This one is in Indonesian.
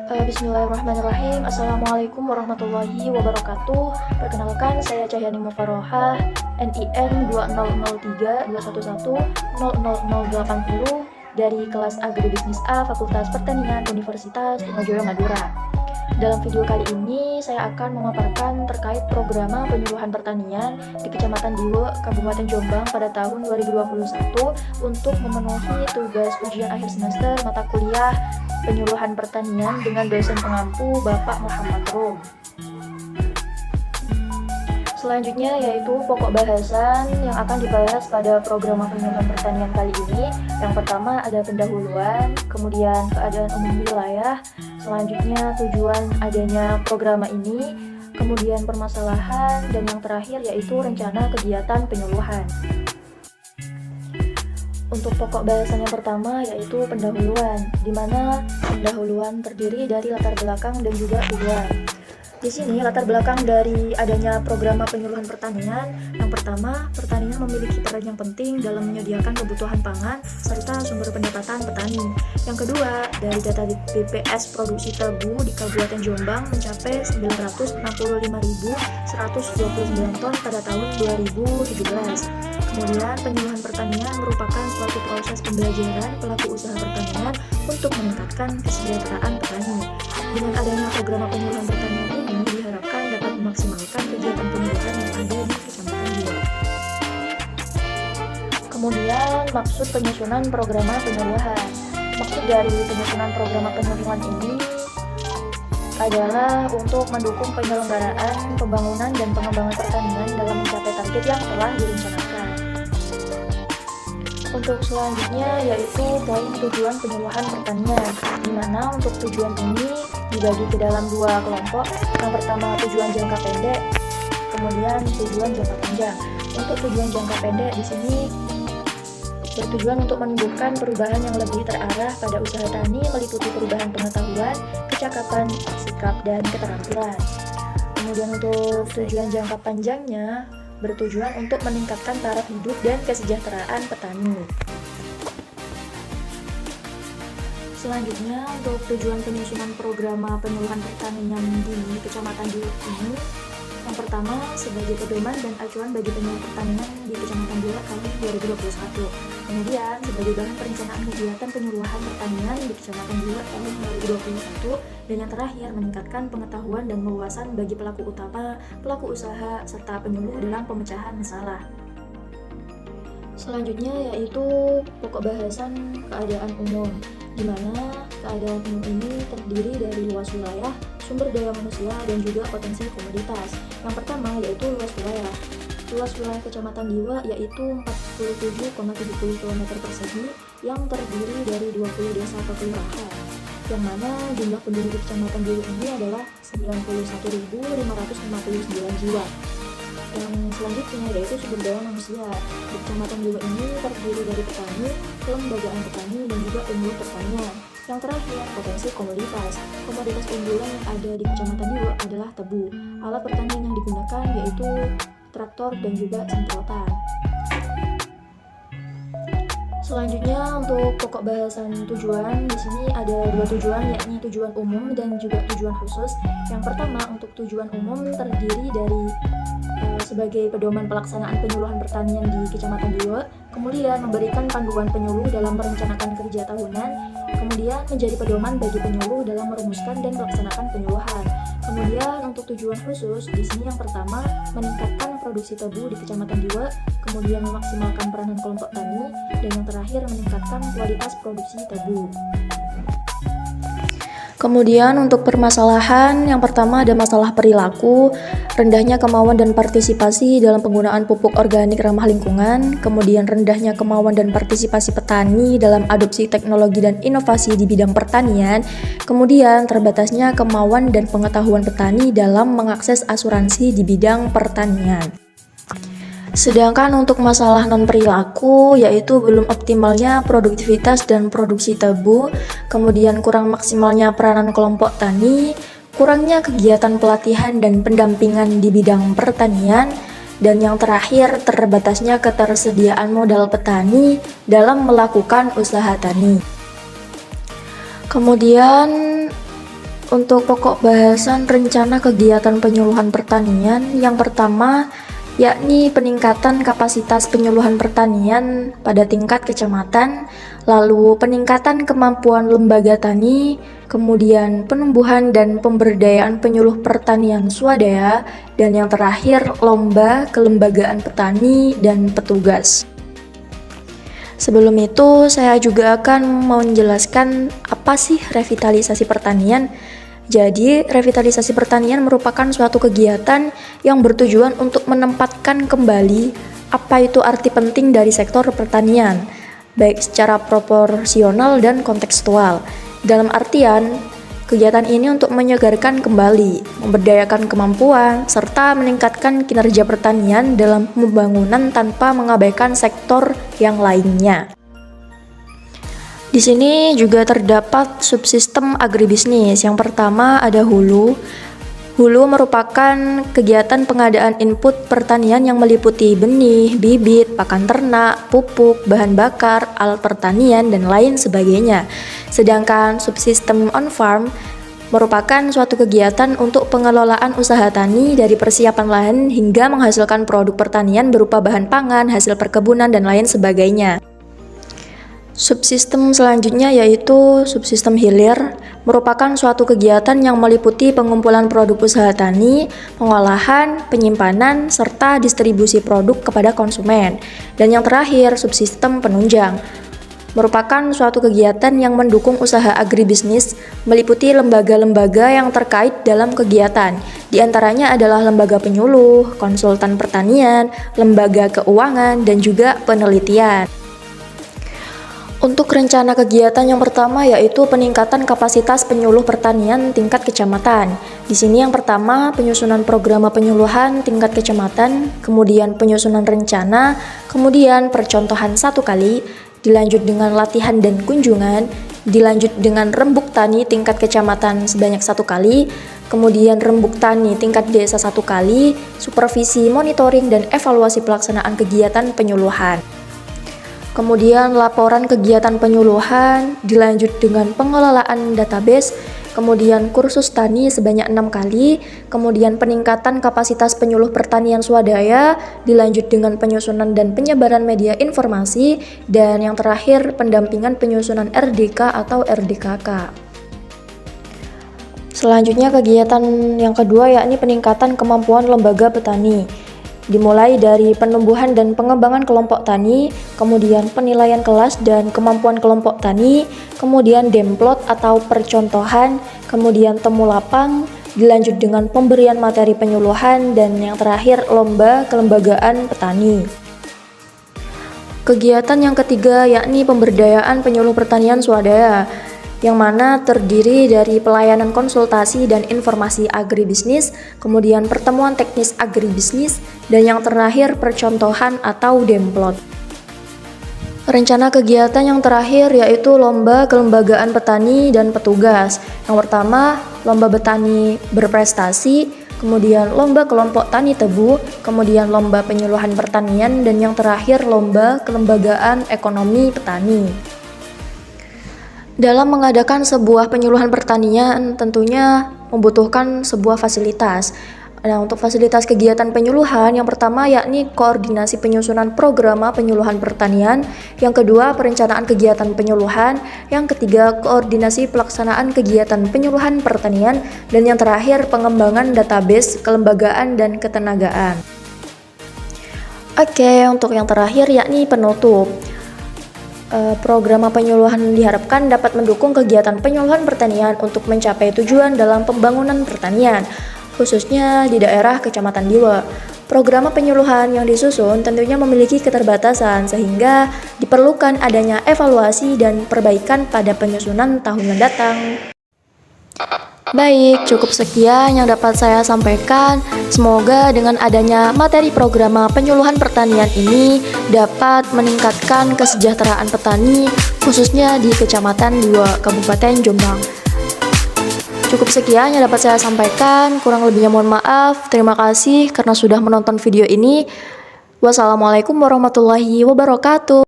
Bismillahirrahmanirrahim. Assalamualaikum warahmatullahi wabarakatuh. Perkenalkan, saya Cahyani Mufarohah, NIM 2003211008080 dari kelas Agribisnis A Fakultas Pertanian Universitas Trunojoyo Madura. Dalam video kali ini, saya akan memaparkan terkait program penyuluhan pertanian di Kecamatan Diwe, Kabupaten Jombang pada tahun 2021 untuk memenuhi tugas ujian akhir semester mata kuliah penyuluhan pertanian dengan dosen pengampu Bapak Muhammad Rom. Selanjutnya yaitu pokok bahasan yang akan dibahas pada program penyuluhan pertanian kali ini. Yang pertama ada pendahuluan, kemudian keadaan umum wilayah, selanjutnya tujuan adanya program ini, kemudian permasalahan, dan yang terakhir yaitu rencana kegiatan penyuluhan. Untuk pokok bahasan yang pertama yaitu pendahuluan, di mana pendahuluan terdiri dari latar belakang dan juga tujuan. Di sini latar belakang dari adanya program penyuluhan pertanian. Yang pertama, pertanian memiliki peran yang penting dalam menyediakan kebutuhan pangan serta sumber pendapatan petani. Yang kedua, dari data BPS produksi tebu di Kabupaten Jombang mencapai 965.129 ton pada tahun 2017. Kemudian, penyuluhan pertanian merupakan suatu proses pembelajaran pelaku usaha pertanian untuk meningkatkan kesejahteraan petani. Dengan adanya program penyuluhan pertanian ini diharapkan dapat memaksimalkan kegiatan penyuluhan yang ada di Kecamatan Diwe. Kemudian, maksud penyusunan program penyuluhan. Maksud dari penyusunan program penyuluhan ini adalah untuk mendukung penyelenggaraan, pembangunan, dan pengembangan pertanian dalam mencapai target yang telah direncanakan. Untuk selanjutnya yaitu poin tujuan penyuluhan pertanian, di mana untuk tujuan ini dibagi ke dalam dua kelompok. Yang pertama tujuan jangka pendek, kemudian tujuan jangka panjang. Untuk tujuan jangka pendek di sini bertujuan untuk menumbuhkan perubahan yang lebih terarah pada usaha tani meliputi perubahan pengetahuan, kecakapan, sikap, dan keterampilan. Kemudian untuk tujuan jangka panjangnya bertujuan untuk meningkatkan taraf hidup dan kesejahteraan petani. Selanjutnya, untuk tujuan penyusunan program penyuluhan pertanian di Kecamatan Diwe ini, yang pertama sebagai pedoman dan acuan bagi penyuluhan pertanian di Kecamatan Diwe tahun 2021. Kemudian sebagai bahan perencanaan kegiatan penyuluhan pertanian di Kecamatan Diwe tahun 2021. Dan yang terakhir, meningkatkan pengetahuan dan wawasan bagi pelaku utama, pelaku usaha, serta penyuluh dalam pemecahan masalah. Selanjutnya yaitu pokok bahasan keadaan umum, di mana keadaan umum ini terdiri dari luas wilayah, sumber daya manusia, dan juga potensi komoditas. Yang pertama yaitu luas wilayah. Luas wilayah Kecamatan Diwe yaitu 47,70 km persegi yang terdiri dari 20 desa atau kelurahan, yang mana jumlah penduduk di Kecamatan Diwe ini adalah 91.559 jiwa. Yang selanjutnya yaitu sumber daya manusia. Di Kecamatan Diwe ini terdiri dari petani, kelembagaan petani, dan juga penyuluh pertanian. Yang terakhir, potensi komoditas. Komoditas unggulan yang ada di Kecamatan Diwe adalah tebu. Alat pertanian yang digunakan yaitu traktor dan juga semprotan. Selanjutnya untuk pokok bahasan tujuan, di sini ada dua tujuan, yakni tujuan umum dan juga tujuan khusus. Yang pertama untuk tujuan umum terdiri dari sebagai pedoman pelaksanaan penyuluhan pertanian di Kecamatan Diwe, kemudian memberikan panduan penyuluh dalam merencanakan kerja tahunan, kemudian menjadi pedoman bagi penyuluh dalam merumuskan dan melaksanakan penyuluhan. Kemudian untuk tujuan khusus, di sini yang pertama meningkatkan produksi tebu di Kecamatan Diwe, kemudian memaksimalkan peranan kelompok tani, dan yang terakhir meningkatkan kualitas produksi tebu. Kemudian untuk permasalahan, yang pertama ada masalah perilaku, rendahnya kemauan dan partisipasi dalam penggunaan pupuk organik ramah lingkungan, kemudian rendahnya kemauan dan partisipasi petani dalam adopsi teknologi dan inovasi di bidang pertanian, kemudian terbatasnya kemauan dan pengetahuan petani dalam mengakses asuransi di bidang pertanian. Sedangkan untuk masalah non-perilaku yaitu belum optimalnya produktivitas dan produksi tebu, kemudian kurang maksimalnya peranan kelompok tani, kurangnya kegiatan pelatihan dan pendampingan di bidang pertanian, dan yang terakhir terbatasnya ketersediaan modal petani dalam melakukan usaha tani. Kemudian Untuk pokok bahasan rencana kegiatan penyuluhan pertanian, yang pertama yakni peningkatan kapasitas penyuluhan pertanian pada tingkat kecamatan, lalu peningkatan kemampuan lembaga tani, kemudian penumbuhan dan pemberdayaan penyuluh pertanian swadaya, dan yang terakhir lomba kelembagaan petani dan petugas. Sebelum itu, saya juga akan menjelaskan apa sih revitalisasi pertanian. Jadi, revitalisasi pertanian merupakan suatu kegiatan yang bertujuan untuk menempatkan kembali apa itu arti penting dari sektor pertanian, baik secara proporsional dan kontekstual. Dalam artian, kegiatan ini untuk menyegarkan kembali, memberdayakan kemampuan, serta meningkatkan kinerja pertanian dalam pembangunan tanpa mengabaikan sektor yang lainnya. Di sini juga terdapat subsistem agribisnis. Yang pertama ada hulu. Hulu merupakan kegiatan pengadaan input pertanian yang meliputi benih, bibit, pakan ternak, pupuk, bahan bakar, alat pertanian, dan lain sebagainya. Sedangkan subsistem on-farm merupakan suatu kegiatan untuk pengelolaan usaha tani dari persiapan lahan hingga menghasilkan produk pertanian berupa bahan pangan, hasil perkebunan, dan lain sebagainya. Subsistem selanjutnya yaitu subsistem hilir, merupakan suatu kegiatan yang meliputi pengumpulan produk usaha tani, pengolahan, penyimpanan, serta distribusi produk kepada konsumen. Dan yang terakhir, subsistem penunjang, merupakan suatu kegiatan yang mendukung usaha agribisnis, meliputi lembaga-lembaga yang terkait dalam kegiatan. Di antaranya adalah lembaga penyuluh, konsultan pertanian, lembaga keuangan, dan juga penelitian. Untuk rencana kegiatan yang pertama yaitu peningkatan kapasitas penyuluh pertanian tingkat kecamatan. Di sini yang pertama penyusunan program penyuluhan tingkat kecamatan, kemudian penyusunan rencana, kemudian percontohan 1 kali, dilanjut dengan latihan dan kunjungan, dilanjut dengan rembuk tani tingkat kecamatan sebanyak 1 kali, kemudian rembuk tani tingkat desa 1 kali, supervisi, monitoring, dan evaluasi pelaksanaan kegiatan penyuluhan. Kemudian laporan kegiatan penyuluhan, dilanjut dengan pengelolaan database, kemudian kursus tani sebanyak 6 kali, kemudian peningkatan kapasitas penyuluh pertanian swadaya, dilanjut dengan penyusunan dan penyebaran media informasi, dan yang terakhir pendampingan penyusunan RDK atau RDKK. Selanjutnya kegiatan yang kedua yakni peningkatan kemampuan lembaga petani. Dimulai dari penumbuhan dan pengembangan kelompok tani, kemudian penilaian kelas dan kemampuan kelompok tani, kemudian demplot atau percontohan, kemudian temu lapang, dilanjut dengan pemberian materi penyuluhan, dan yang terakhir lomba kelembagaan petani. Kegiatan yang ketiga yakni pemberdayaan penyuluh pertanian swadaya, yang mana terdiri dari pelayanan konsultasi dan informasi agribisnis, kemudian pertemuan teknis agribisnis, dan yang terakhir percontohan atau demplot. Rencana kegiatan yang terakhir yaitu lomba kelembagaan petani dan petugas. Yang pertama, lomba petani berprestasi, kemudian lomba kelompok tani tebu, kemudian lomba penyuluhan pertanian, dan yang terakhir lomba kelembagaan ekonomi petani. Dalam mengadakan sebuah penyuluhan pertanian tentunya membutuhkan sebuah fasilitas. Nah, untuk fasilitas kegiatan penyuluhan yang pertama yakni koordinasi penyusunan program penyuluhan pertanian, yang kedua perencanaan kegiatan penyuluhan, yang ketiga koordinasi pelaksanaan kegiatan penyuluhan pertanian, dan yang terakhir pengembangan database kelembagaan dan ketenagaan. Oke, untuk yang terakhir yakni penutup. Program penyuluhan diharapkan dapat mendukung kegiatan penyuluhan pertanian untuk mencapai tujuan dalam pembangunan pertanian, khususnya di daerah Kecamatan Diwe. Program penyuluhan yang disusun tentunya memiliki keterbatasan sehingga diperlukan adanya evaluasi dan perbaikan pada penyusunan tahun mendatang. Baik, cukup sekian yang dapat saya sampaikan. Semoga dengan adanya materi program penyuluhan pertanian ini dapat meningkatkan kesejahteraan petani, khususnya di Kecamatan Diwe, Kabupaten Jombang. Cukup sekian yang dapat saya sampaikan, kurang lebihnya mohon maaf. Terima kasih karena sudah menonton video ini. Wassalamualaikum warahmatullahi wabarakatuh.